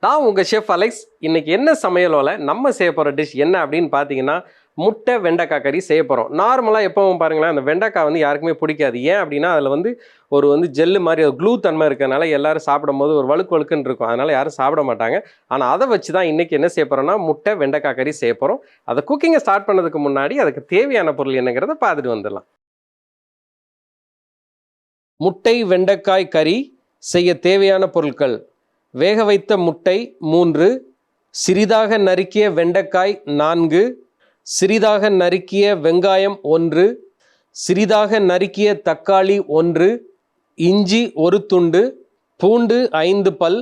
நான் உங்கள் chef Alex. இன்னைக்கு என்ன சமையலோல நம்ம செய்ய போகிற டிஷ் என்ன அப்படின்னு பார்த்தீங்கன்னா, முட்டை வெண்டைக்காய் கறி செய்ய போகிறோம். நார்மலாக எப்பவும் பாருங்களேன், அந்த வெண்டைக்காய் வந்து யாருக்குமே பிடிக்காது. ஏன் அப்படின்னா அதில் வந்து ஒரு ஜெல்லு மாதிரி க்ளூ தன்மை இருக்கிறனால எல்லாரும் சாப்பிடும்போது ஒரு வழுக்கு வழுக்குன்னு இருக்கும். அதனால யாரும் சாப்பிட மாட்டாங்க. ஆனால் அதை வச்சு தான் இன்னைக்கு என்ன செய்ய போகிறோம்னா, முட்டை வெண்டைக்காய் கறி செய்ய போகிறோம். அதை குக்கிங்கை ஸ்டார்ட் பண்ணதுக்கு முன்னாடி அதுக்கு தேவையான பொருள் என்னங்கிறத பார்த்துட்டு வந்துடலாம். முட்டை வெண்டைக்காய் கறி செய்ய தேவையான பொருட்கள்: வேக வைத்த முட்டை 3, சிறிதாக நறுக்கிய வெண்டைக்காய் 4, சிறிதாக நறுக்கிய வெங்காயம் 1, சிறிதாக நறுக்கிய தக்காளி 1, இஞ்சி 1 துண்டு, பூண்டு 5 பல்,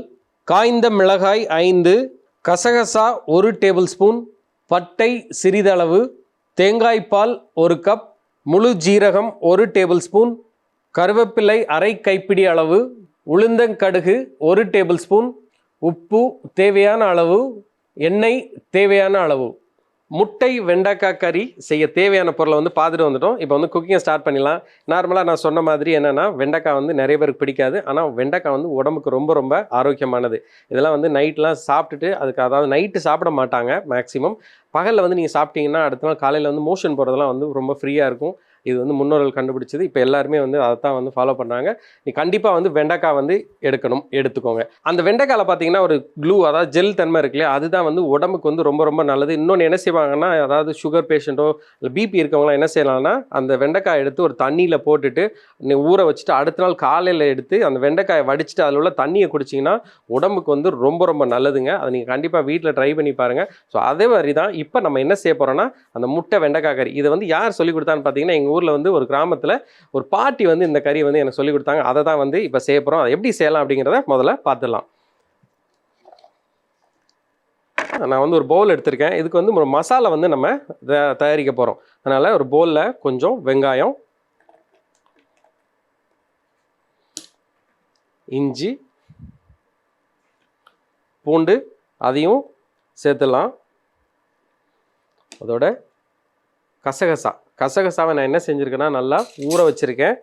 காய்ந்த மிளகாய் 5, கசகசா 1 டேபிள் ஸ்பூன், பட்டை சிறிதளவு, தேங்காய்பால் 1 கப், முழு ஜீரகம் 1 டேபிள் ஸ்பூன், கருவேப்பிலை அரை கைப்பிடி அளவு, உளுந்தங்கடுகு 1 டேபிள் ஸ்பூன், உப்பு தேவையான அளவு, எண்ணெய் தேவையான அளவு. முட்டை வெண்டைக்காய் கறி செய்ய தேவையான பொருளை பார்த்துட்டு வந்துட்டோம். இப்போ குக்கிங்கை ஸ்டார்ட் பண்ணிடலாம். நார்மலாக நான் சொன்ன மாதிரி என்னென்னா, வெண்டைக்காய் நிறைய பேருக்கு பிடிக்காது. ஆனால் வெண்டைக்காய் உடம்புக்கு ரொம்ப ரொம்ப ஆரோக்கியமானது. இதெல்லாம் நைட்லாம் சாப்பிட்டுட்டு அதாவது நைட்டு சாப்பிட மாட்டாங்க மேக்ஸிமம். பகலில் நீங்கள் சாப்பிட்டீங்கன்னா அடுத்த நாள் காலையில் மோஷன் போகிறதெல்லாம் ரொம்ப ஃப்ரீயாக இருக்கும். இது முன்னோர்கள் கண்டுபிடிச்சது. இப்போ எல்லாருமே அதை தான் ஃபாலோ பண்ணுறாங்க. நீ கண்டிப்பாக வெண்டைக்காய் எடுத்துக்கோங்க. அந்த வெண்டைக்காயில் பார்த்தீங்கன்னா ஒரு க்ளூ, அதாவது ஜெல் தன்மை இருக்கு இல்லையா, அதுதான் உடம்புக்கு ரொம்ப ரொம்ப நல்லது. இன்னொன்று என்ன செய்வாங்கன்னா, அதாவது சுகர் பேஷண்ட்டோ இல்லை பிபி இருக்கவங்களாம் என்ன செய்யலாம்னா, அந்த வெண்டைக்காய் எடுத்து ஒரு தண்ணியில் போட்டுட்டு ஊற வச்சுட்டு அடுத்த நாள் காலையில் எடுத்து அந்த வெண்டைக்காயை வடிச்சிட்டு அதில் உள்ள தண்ணியை குடிச்சிங்கன்னா உடம்புக்கு ரொம்ப ரொம்ப நல்லதுங்க. அதை நீங்கள் கண்டிப்பாக வீட்டில் ட்ரை பண்ணி பாருங்கள். ஸோ அதே மாதிரி தான் இப்போ நம்ம என்ன செய்ய போகிறோன்னா, அந்த முட்டை வெண்டைக்காய் கறி. இதை யார் சொல்லிக் கொடுத்தான்னு பார்த்தீங்கன்னா, எங்கள் ஊரில் ஒரு கிராமத்தில் ஒரு பாட்டி இந்த கறியை எனக்கு சொல்லிக் கொடுத்தாங்க. அதை தான் இப்போ செய்ய போகிறோம். அதை எப்படி செய்யலாம் அப்படிங்கிறத முதல்ல பார்த்துடலாம். நான் ஒரு பவுல் எடுத்திருக்கேன். இதுக்கு ஒரு மசாலா நம்ம தயாரிக்க போகிறோம். அதனால் ஒரு பவுலில் கொஞ்சம் வெங்காயம், இஞ்சி, பூண்டு அதையும் சேர்த்துடலாம். அதோட கசகசாவை நான் என்ன செஞ்சுருக்கேன்னா, நல்லா ஊற வச்சுருக்கேன்.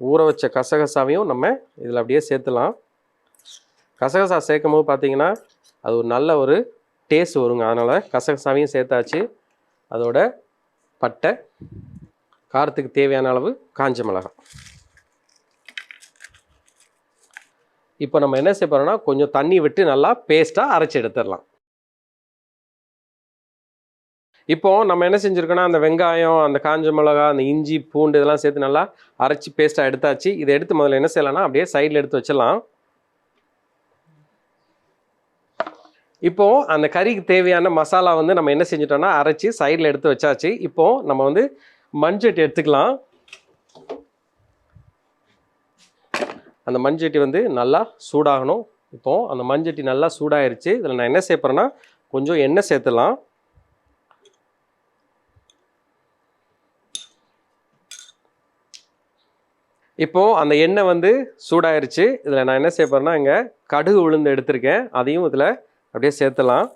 ஊற வச்ச கசகசாவையும் நம்ம இதில் அப்படியே சேர்த்துலாம். கசகசா சேர்க்கும் போது பார்த்தீங்கன்னா அது ஒரு நல்ல ஒரு டேஸ்ட் வருங்க. அதனால் கசகசாவையும் சேர்த்தாச்சு. அதோட பட்டை, காரத்துக்கு தேவையான அளவு காஞ்ச மிளகாய். இப்போ நம்ம என்ன செய்ய போகிறோம்னா, கொஞ்சம் தண்ணி விட்டு நல்லா பேஸ்ட்டாக அரைச்சி எடுத்துடலாம். இப்போது நம்ம என்ன செஞ்சுருக்கோன்னா, அந்த வெங்காயம், அந்த காஞ்ச மிளகா, அந்த இஞ்சி, பூண்டு இதெல்லாம் சேர்த்து நல்லா அரைச்சி பேஸ்ட்டாக எடுத்தாச்சு. இதை எடுத்து முதல்ல என்ன செய்யலாம்னா, அப்படியே சைடில் எடுத்து வச்சிடலாம். இப்போது அந்த கறிக்கு தேவையான மசாலா நம்ம என்ன செஞ்சிட்டோம்னா, அரைச்சி சைடில் எடுத்து வச்சாச்சு. இப்போது நம்ம மண்சட்டி எடுத்துக்கலாம். அந்த மண்சட்டி நல்லா சூடாகணும். இப்போது அந்த மண்சட்டி நல்லா சூடாயிருச்சு. இதில் நான் என்ன செய்ய போகிறேன்னா, கொஞ்சம் எண்ணெய் சேர்த்துலாம். இப்போது அந்த எண்ணெய் சூடாயிருச்சு. இதில் நான் என்ன செய்ய போகிறேன்னா, இங்கே கடுகு உளுந்து எடுத்திருக்கேன். அதையும் இதில் அப்படியே சேர்த்துலாம்.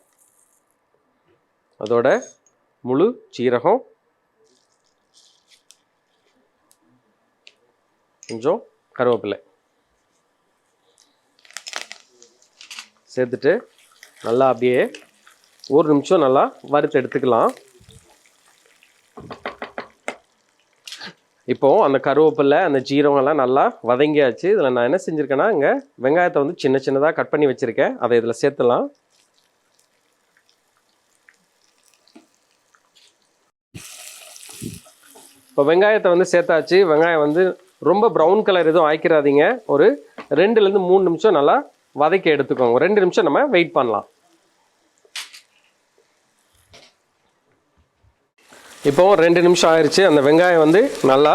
அதோட முழு சீரகம், கொஞ்சம் கருவேப்பிலை சேர்த்துட்டு நல்லா அப்படியே ஒரு நிமிஷம் நல்லா வறுத்து எடுத்துக்கலாம். இப்போது அந்த கருவேப்பிலை, அந்த ஜீரகம்லாம் நல்லா வதங்கியாச்சு. இதில் நான் என்ன செஞ்சுருக்கேன்னா, இங்கே வெங்காயத்தை சின்ன சின்னதாக கட் பண்ணி வச்சுருக்கேன். அதை இதில் சேர்த்துலாம். இப்போ வெங்காயத்தை சேர்த்தாச்சு. வெங்காயம் ரொம்ப ப்ரௌன் கலர் எதுவும் ஆக்கிடாதீங்க. ஒரு 2லேருந்து 3 நிமிஷம் நல்லா வதக்கி எடுத்துக்கோங்க. 2 நிமிஷம் நம்ம வெயிட் பண்ணலாம். இப்போது 2 நிமிஷம் ஆயிடுச்சு. அந்த வெங்காயம் நல்லா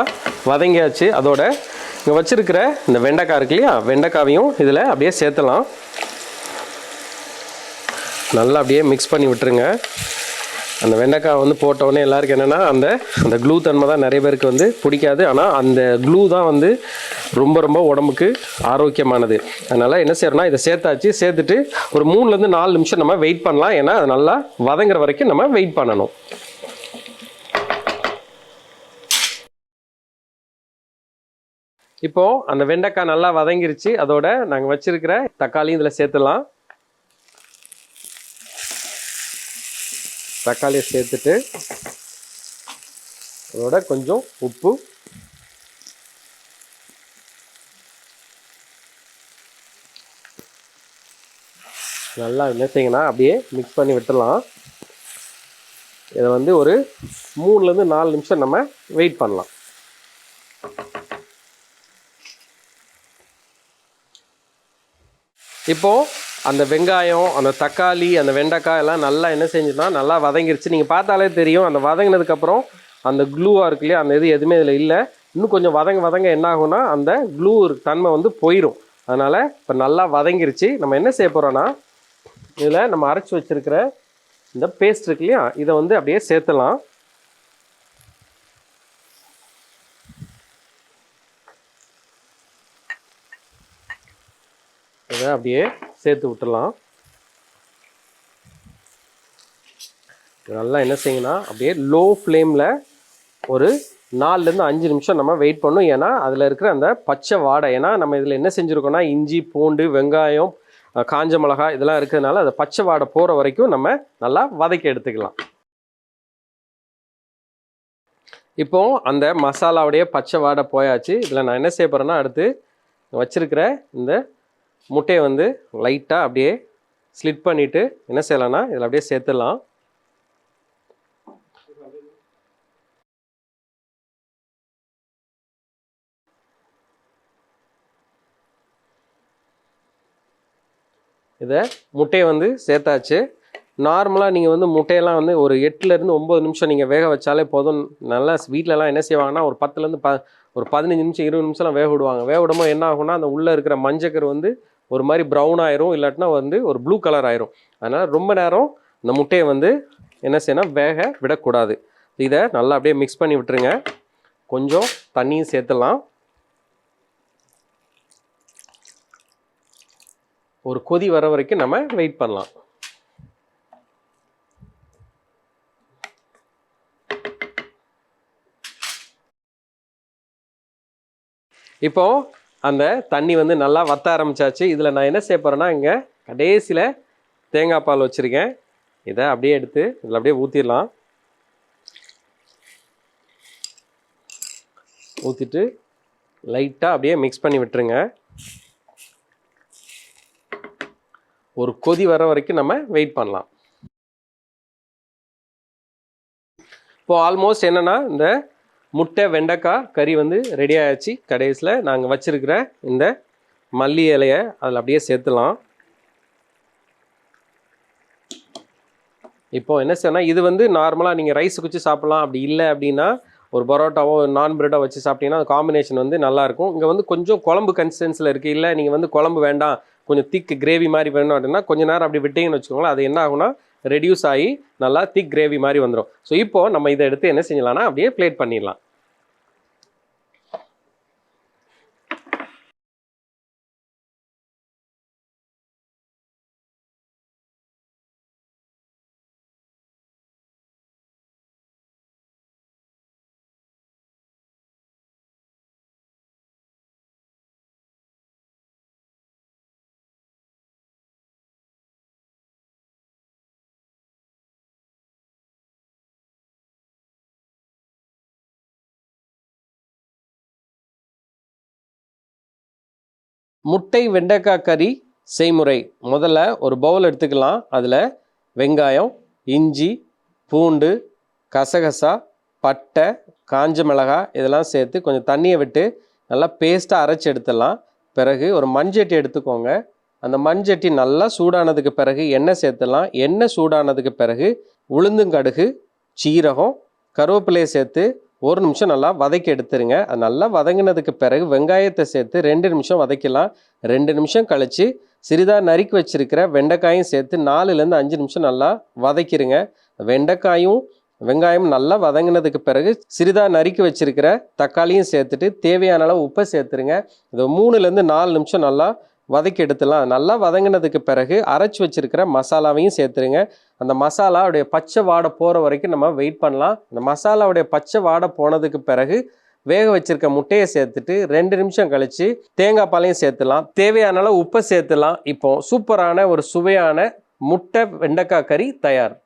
வதங்கியாச்சு. அதோட இங்கே வச்சுருக்கிற இந்த வெண்டைக்காய் இருக்கு இல்லையா, வெண்டைக்காவையும் இதில் அப்படியே சேர்த்துலாம். நல்லா அப்படியே மிக்ஸ் பண்ணி விட்டுருங்க. அந்த வெண்டைக்காய் போட்டோடனே எல்லாருக்கும் என்னென்னா, அந்த க்ளூ தன்மை தான் நிறைய பேருக்கு பிடிக்காது. ஆனால் அந்த க்ளூ தான் ரொம்ப ரொம்ப உடம்புக்கு ஆரோக்கியமானது. அதனால் என்ன செய்யறோம்னா, இதை சேர்த்தாச்சு. சேர்த்துட்டு ஒரு 3லேருந்து 4 நிமிஷம் நம்ம வெயிட் பண்ணலாம். ஏன்னா அது நல்லா வதங்குற வரைக்கும் நம்ம வெயிட் பண்ணணும். இப்போது அந்த வெண்டைக்காய் நல்லா வதங்கிருச்சு. அதோட நாங்கள் வச்சுருக்கிற தக்காளியும் இதில் சேர்த்துலாம். தக்காளியை சேர்த்துட்டு அதோட கொஞ்சம் உப்பு, நல்லா என்ன செய்யுங்கன்னா அப்படியே மிக்ஸ் பண்ணி விட்டுடலாம். இதை வந்து ஒரு 3லேருந்து 4 நிமிஷம் நம்ம வெயிட் பண்ணலாம். இப்போது அந்த வெங்காயம், அந்த தக்காளி, அந்த வெண்டைக்காய் எல்லாம் நல்லா என்ன செஞ்சுன்னா நல்லா வதங்கிருச்சு. நீங்கள் பார்த்தாலே தெரியும். அந்த வதங்கினதுக்கப்புறம் அந்த க்ளூவாக இருக்கு இல்லையா, அந்த இது எதுவுமே இதில் இல்லை. இன்னும் கொஞ்சம் வதங்க என்ன ஆகும்னா அந்த க்ளூ தன்மை வந்து போயிடும். அதனால் இப்போ நல்லா வதங்கிருச்சு. நம்ம என்ன செய்ய போகிறோன்னா இதில் நம்ம அரைச்சி வச்சுருக்கிற இந்த பேஸ்ட் இருக்கு இல்லையா, இதை வந்து அப்படியே சேர்த்துலாம். இதை அப்படியே சேர்த்து விட்டுடலாம். நல்லா என்ன செய்யுங்கன்னா அப்படியே லோ ஃப்ளேமில் ஒரு 4லேருந்து 5 நிமிஷம் நம்ம வெயிட் பண்ணணும். ஏன்னா அதில் இருக்கிற அந்த பச்சை வாடை, ஏன்னா நம்ம இதில் என்ன செஞ்சுருக்கோன்னா இஞ்சி, பூண்டு, வெங்காயம், காஞ்ச மிளகாய் இதெல்லாம் இருக்கிறதுனால அந்த பச்சை வாடை போகிற வரைக்கும் நம்ம நல்லா வதக்கி எடுத்துக்கலாம். இப்போ அந்த மசாலாவுடைய பச்சை வாடை போயாச்சு. இதில் நான் என்ன செய்ய போகிறேன்னா அடுத்து வச்சுருக்கிற இந்த முட்டையை வந்து லைட்டாக அப்படியே ஸ்லிட் பண்ணிவிட்டு என்ன செய்யலாம்னா இதில் அப்படியே சேர்த்துடலாம். இதை முட்டையை வந்து சேர்த்தாச்சு. நார்மலாக நீங்கள் வந்து முட்டையெல்லாம் வந்து ஒரு 8லேருந்து 9 நிமிஷம் நீங்கள் வேக வச்சாலே போதும். நல்லா வீட்டிலலாம் என்ன செய்வாங்கன்னா ஒரு 10லேருந்து ஒரு 15 நிமிஷம் 20 நிமிஷம்லாம் வேக விடுவாங்க. வேக விடும்போது என்ன ஆகும்னா அந்த உள்ளே இருக்கிற மஞ்சக்கரு வந்து ஒரு மாதிரி ப்ரௌன் ஆயிரும், இல்லாட்டினா வந்து ஒரு ப்ளூ கலர் ஆயிரும். அதனால் ரொம்ப நேரம் இந்த முட்டையை வந்து என்ன செய்யணும் வேக விடக்கூடாது. இதை நல்லா அப்படியே மிக்ஸ் பண்ணி விட்டுருங்க. கொஞ்சம் தண்ணியும் சேர்த்துடலாம். ஒரு கொதி வர வரைக்கும் நம்ம வெயிட் பண்ணலாம். இப்போ அந்த தண்ணி வந்து நல்லா வத்த ஆரம்பிச்சாச்சு. இதில் நான் என்ன செய்ய போகிறேன்னா இங்கே கடைசியில் தேங்காய் பால் வச்சுருக்கேன். இதை அப்படியே எடுத்து இதில் அப்படியே ஊற்றிடலாம். ஊற்றிட்டு லைட்டாக அப்படியே மிக்ஸ் பண்ணி விட்டுருங்க. ஒரு கொதி வர வரைக்கும் நம்ம வெயிட் பண்ணலாம். இப்போது ஆல்மோஸ்ட் என்னென்னா இந்த முட்டை வெண்டைக்காய் கறி வந்து ரெடி ஆகிடுச்சு. கடைசியில் நாங்கள் வச்சுருக்கிற இந்த மல்லி இலையை அதில் அப்படியே சேர்த்துலாம். இப்போது என்ன செய்யணும், இது வந்து நார்மலாக நீங்கள் ரைஸுக்கு வச்சு சாப்பிட்லாம். அப்படி இல்லை அப்படின்னா ஒரு பரோட்டாவோ நான் பிரெட்டோ வச்சு சாப்பிட்டீங்கன்னா அது காம்பினேஷன் வந்து நல்லாயிருக்கும். இங்கே வந்து கொஞ்சம் குழம்பு கன்சிஸ்டன்சியில் இருக்குது. இல்லை நீங்கள் வந்து குழம்பு வேண்டாம், கொஞ்சம் திக் கிரேவி மாதிரி வேணும் அப்படின்னா கொஞ்சம் நேரம் அப்படி விட்டீங்கன்னு வச்சுக்கோங்களேன், அது என்ன ஆகும்னா ரெடியூஸ் ஆகி நல்லா திக் கிரேவி மாதிரி வந்துடும். ஸோ இப்போது நம்ம இதை எடுத்து என்ன செஞ்சலாம்னா அப்படியே பிளேட் பண்ணிடலாம். முட்டை வெண்டைக்காய் கறி செய்முறை. முதல்ல ஒரு பவுல் எடுத்துக்கலாம். அதில் வெங்காயம், இஞ்சி, பூண்டு, கசகசா, பட்டை, காஞ்ச மிளகாய் இதெல்லாம் சேர்த்து கொஞ்சம் தண்ணியை விட்டு நல்லா பேஸ்ட்டாக அரைச்சி எடுத்துடலாம். பிறகு ஒரு மண்சட்டி எடுத்துக்கோங்க. அந்த மண்சட்டி நல்லா சூடானதுக்கு பிறகு எண்ணெய் சேர்த்துடலாம். எண்ணெய் சூடானதுக்கு பிறகு உளுந்தங்கடுகு, சீரகம், கருவேப்பிலையை சேர்த்து 1 நிமிஷம் நல்லா வதக்கி எடுத்துருங்க. அது நல்லா வதங்கினதுக்கு பிறகு வெங்காயத்தை சேர்த்து 2 நிமிஷம் வதக்கலாம். 2 நிமிஷம் கழித்து சிறிதாக நறுக்கி வச்சுருக்கிற வெண்டைக்காயும் சேர்த்து 4லேருந்து 5 நிமிஷம் நல்லா வதக்கிடுங்க. வெண்டைக்காயும் வெங்காயம் நல்லா வதங்கினதுக்கு பிறகு சிறிதாக நறுக்கி வச்சுருக்கிற தக்காளியும் சேர்த்துட்டு தேவையான அளவு உப்பை சேர்த்துருங்க. இது 3லேருந்து 4 நிமிஷம் நல்லா வதக்கி எடுத்துடலாம். நல்லா வதங்கினதுக்கு பிறகு அரைச்சி வச்சுருக்கிற மசாலாவையும் சேர்த்துருங்க. அந்த மசாலாவுடைய பச்சை வாடை போகிற வரைக்கும் நம்ம வெயிட் பண்ணலாம். அந்த மசாலாவுடைய பச்சை வாடை போனதுக்கு பிறகு வேக வச்சுருக்க முட்டையை சேர்த்துட்டு 2 நிமிஷம் கழித்து தேங்காய் பாலையும் சேர்த்துலாம். தேவையான அளவு உப்பை சேர்த்துலாம். இப்போ சூப்பரான ஒரு சுவையான முட்டை வெண்டைக்காய் கறி தயார்.